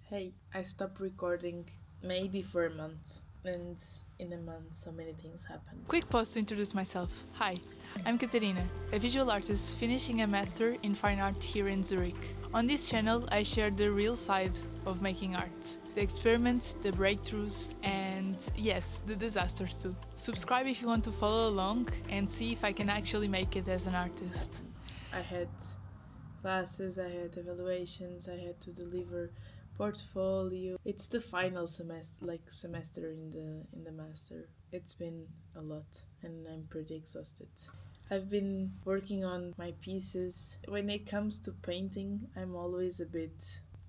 Hey, I stopped recording maybe for a month, and in a month, so many things happened. Quick pause to introduce myself. Hi, I'm Katerina, a visual artist finishing a master in fine art here in Zurich. On this channel, I share the real side of making art, the experiments, the breakthroughs, and yes, the disasters too. Subscribe if you want to follow along and see if I can actually make it as an artist. I had classes, I had evaluations, I had to deliver portfolio. It's the final semester in the master. It's been a lot, and I'm pretty exhausted. I've been working on my pieces. When it comes to painting, I'm always a bit.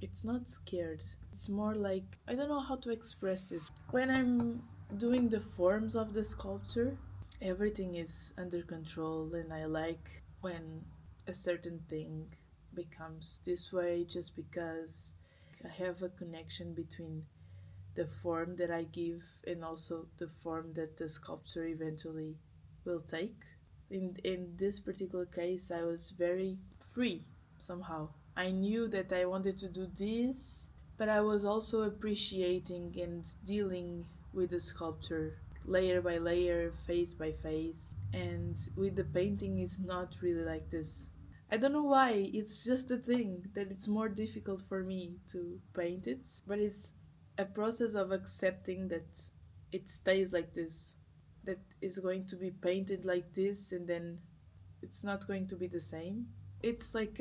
It's not scared. It's more like I don't know how to express this. When I'm doing the forms of the sculpture, everything is under control, and I like when a certain thing becomes this way just because I have a connection between the form that I give and also the form that the sculpture eventually will take. In this particular case, I was very free somehow. I knew that I wanted to do this, but I was also appreciating and dealing with the sculpture layer by layer, face by face. And with the painting, it's not really like this. I don't know why, it's just a thing that it's more difficult for me to paint it, but it's a process of accepting that it stays like this, that is going to be painted like this, and then it's not going to be the same. It's like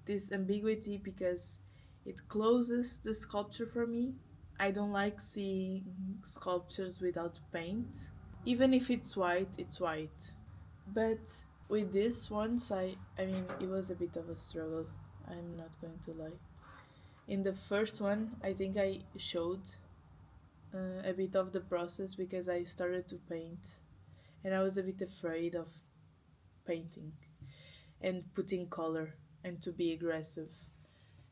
this ambiguity because it closes the sculpture for me. I don't like seeing sculptures without paint. Even if it's white, it's white. But with this ones, I mean, it was a bit of a struggle. I'm not going to lie. In the first one, I think I showed a bit of the process because I started to paint and I was a bit afraid of painting and putting color and to be aggressive.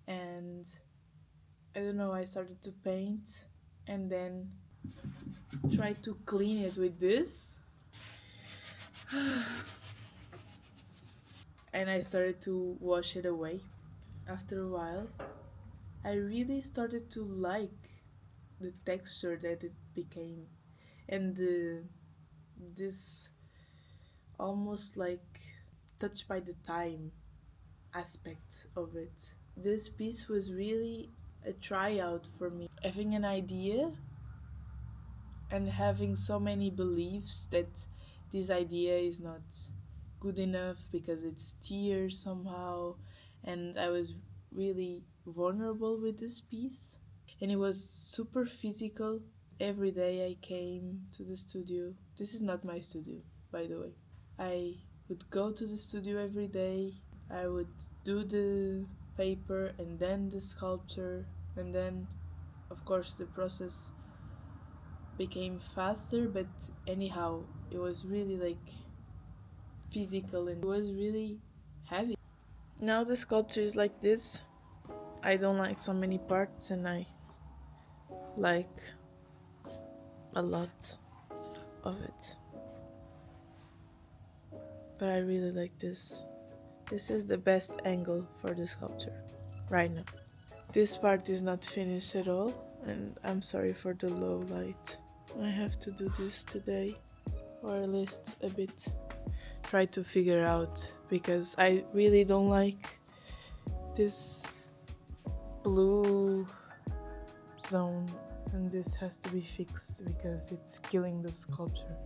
And I don't know, I started to paint and then tried to clean it with this. And I started to wash it away. After a while, I really started to like the texture that it became and this almost like touched by the time aspect of it. This piece was really a tryout for me. Having an idea and having so many beliefs that this idea is not good enough because it's tears somehow, and I was really vulnerable with this piece. And it was super physical. Every day I came to the studio. This is not my studio, by the way. I would go to the studio every day. I would do the paper and then the sculpture, and then, of course, the process became faster, but anyhow, it was really like physical and it was really heavy. Now the sculpture is like this. I don't like so many parts, and I like a lot of it. But I really like this. This is the best angle for the sculpture right now. This part is not finished at all, and I'm sorry for the low light. I have to do this today, or at least a bit. Try to figure out, because I really don't like this blue zone, and this has to be fixed because it's killing the sculpture.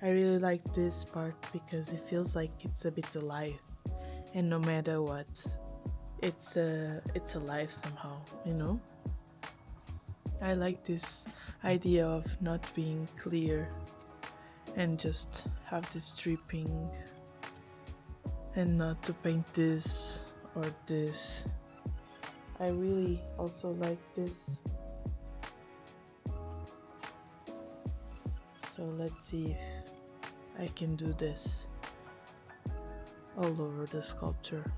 I really like this part because it feels like it's a bit alive, and no matter what, it's alive somehow, you know? I like this idea of not being clear and just have this dripping and not to paint this or this. I really also like this. So let's see if I can do this all over the sculpture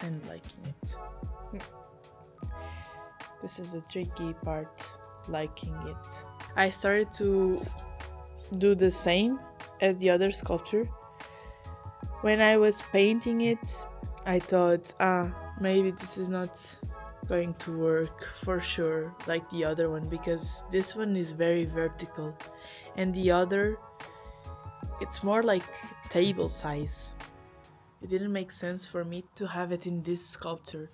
and liking it. This is the tricky part, liking it. I started to do the same as the other sculpture. When I was painting it, I thought, maybe this is not going to work for sure like the other one, because this one is very vertical and the other, it's more like table size. It didn't make sense for me to have it in this sculpture.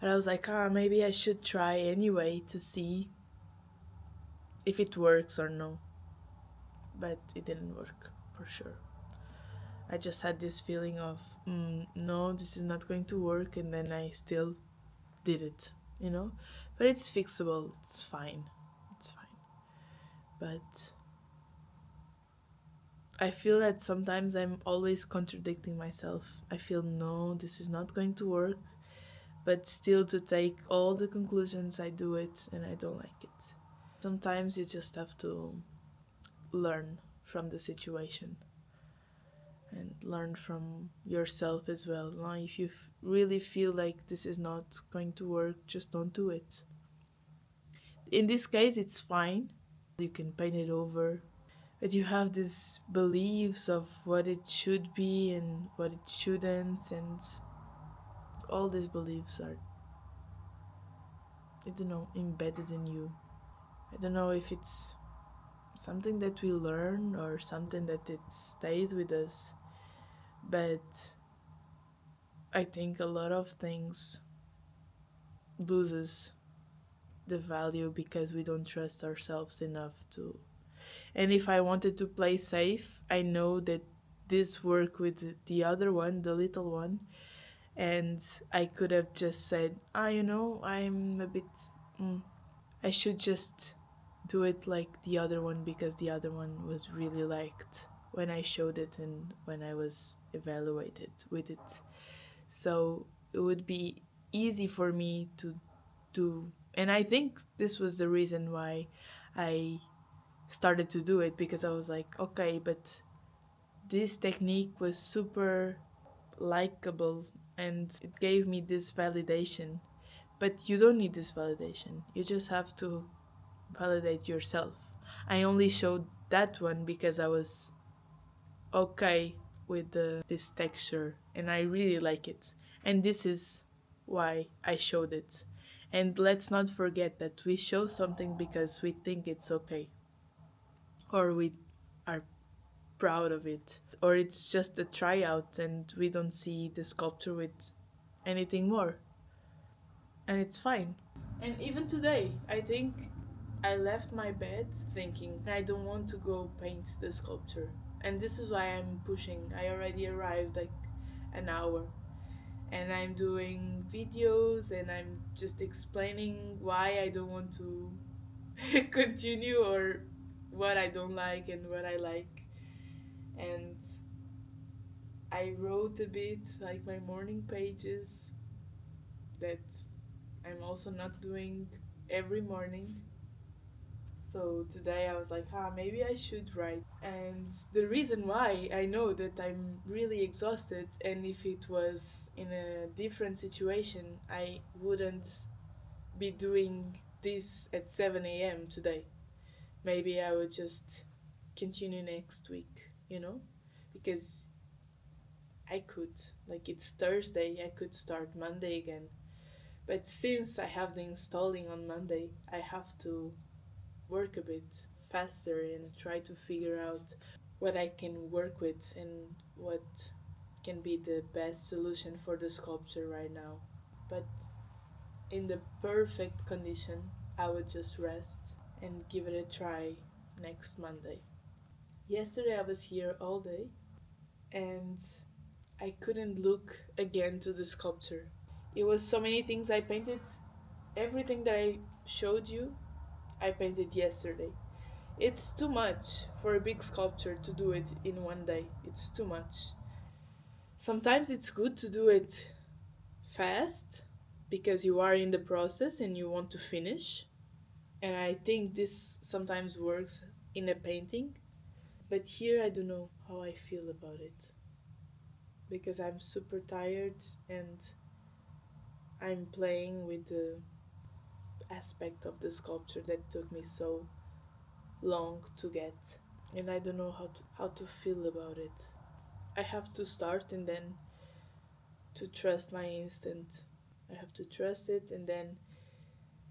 And I was like, maybe I should try anyway to see if it works or no. But it didn't work for sure. I just had this feeling of, no, this is not going to work, and then I still did it, you know? But it's fixable, it's fine. It's fine. But I feel that sometimes I'm always contradicting myself. I feel, no, this is not going to work, but still to take all the conclusions, I do it and I don't like it. Sometimes you just have to learn from the situation and learn from yourself as well. Now, if you really feel like this is not going to work, just don't do it. In this case, it's fine. You can paint it over, but you have these beliefs of what it should be and what it shouldn't, and all these beliefs are, I don't know, embedded in you. I don't know if it's something that we learn or something that it stays with us, but I think a lot of things loses the value because we don't trust ourselves enough to. And if I wanted to play safe, I know that this worked with the other one, the little one, and I could have just said, I'm a bit. Mm, I should just do it like the other one because the other one was really liked when I showed it and when I was evaluated with it. So it would be easy for me to do. And I think this was the reason why I started to do it, because I was like, okay, but this technique was super likable and it gave me this validation. But you don't need this validation. You just have to validate yourself. I only showed that one because I was okay with this texture and I really like it. And this is why I showed it. And let's not forget that we show something because we think it's okay, or we are proud of it, or it's just a tryout and we don't see the sculpture with anything more. And it's fine. And even today, I think I left my bed thinking I don't want to go paint the sculpture. And this is why I'm pushing. I already arrived like an hour. And I'm doing videos and I'm just explaining why I don't want to continue, or what I don't like and what I like. And I wrote a bit like my morning pages that I'm also not doing every morning. So today I was like, maybe I should write. And the reason why, I know that I'm really exhausted, and if it was in a different situation, I wouldn't be doing this at 7 a.m. today. Maybe I would just continue next week, Because I could. Like, it's Thursday, I could start Monday again. But since I have the installing on Monday, I have to work a bit faster and try to figure out what I can work with and what can be the best solution for the sculpture right now. But in the perfect condition, I would just rest and give it a try next Monday. Yesterday I was here all day and I couldn't look again to the sculpture. It was so many things I painted. Everything that I showed you, I painted yesterday. It's too much for a big sculpture to do it in one day. It's too much. Sometimes it's good to do it fast because you are in the process and you want to finish. And I think this sometimes works in a painting. But here I don't know how I feel about it because I'm super tired and I'm playing with the aspect of the sculpture that took me so long to get. And I don't know how to feel about it. I have to start and then to trust my instinct. I have to trust it and then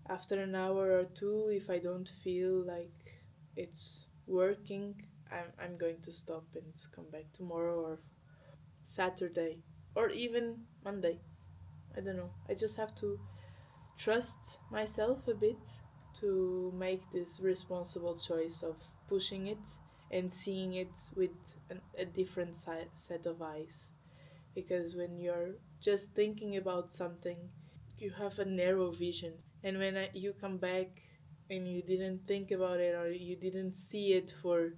After an hour or two, if I don't feel like it's working, I'm going to stop and come back tomorrow or Saturday or even Monday. I don't know. I just have to trust myself a bit to make this responsible choice of pushing it and seeing it with a different set of eyes. Because when you're just thinking about something, you have a narrow vision. And when you come back and you didn't think about it or you didn't see it for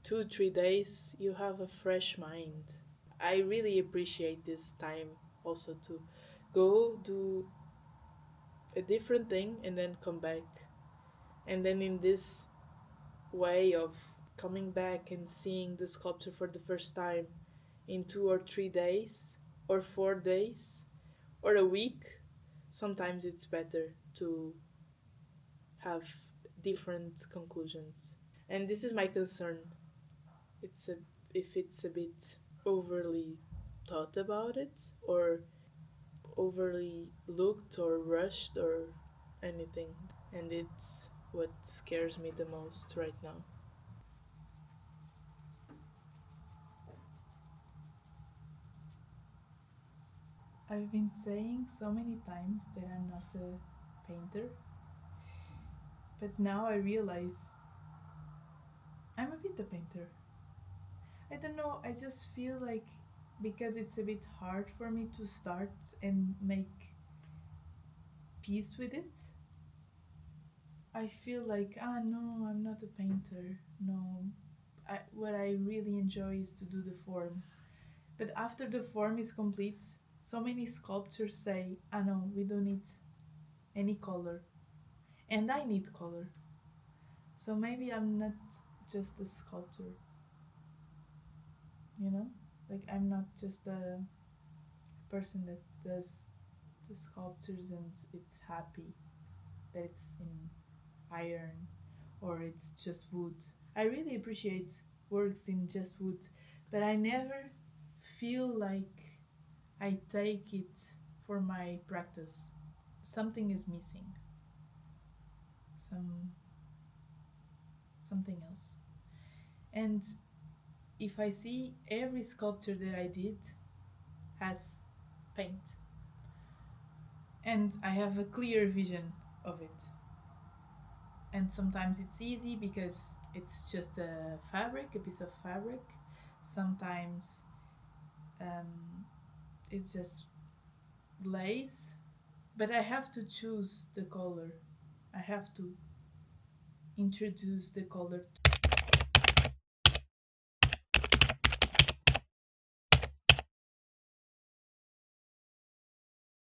2 3 days, you have a fresh mind. I really appreciate this time also to go do a different thing and then come back. And then in this way of coming back and seeing the sculpture for the first time in 2 or 3 days or 4 days or a week, sometimes it's better to have different conclusions. And this is my concern. It's a if it's a bit overly thought about it or overly looked or rushed or anything. And it's what scares me the most right now. I've been saying so many times that I'm not a painter, but now I realize I'm a bit a painter. I don't know, I just feel like because it's a bit hard for me to start and make peace with it, I feel like, no, I'm not a painter. No, what I really enjoy is to do the form. But after the form is complete, so many sculptors say, no, we don't need any color. And I need color. So maybe I'm not just a sculptor, you know? Like, I'm not just a person that does the sculptures and it's happy that it's in iron or it's just wood. I really appreciate works in just wood, but I never feel like I take it for my practice. Something is missing. Some something else. And if I see every sculpture that I did has paint and I have a clear vision of it. And sometimes it's easy because it's just a fabric, a piece of fabric. Sometimes um, it's just glaze, but I have to choose the color. I have to introduce the color.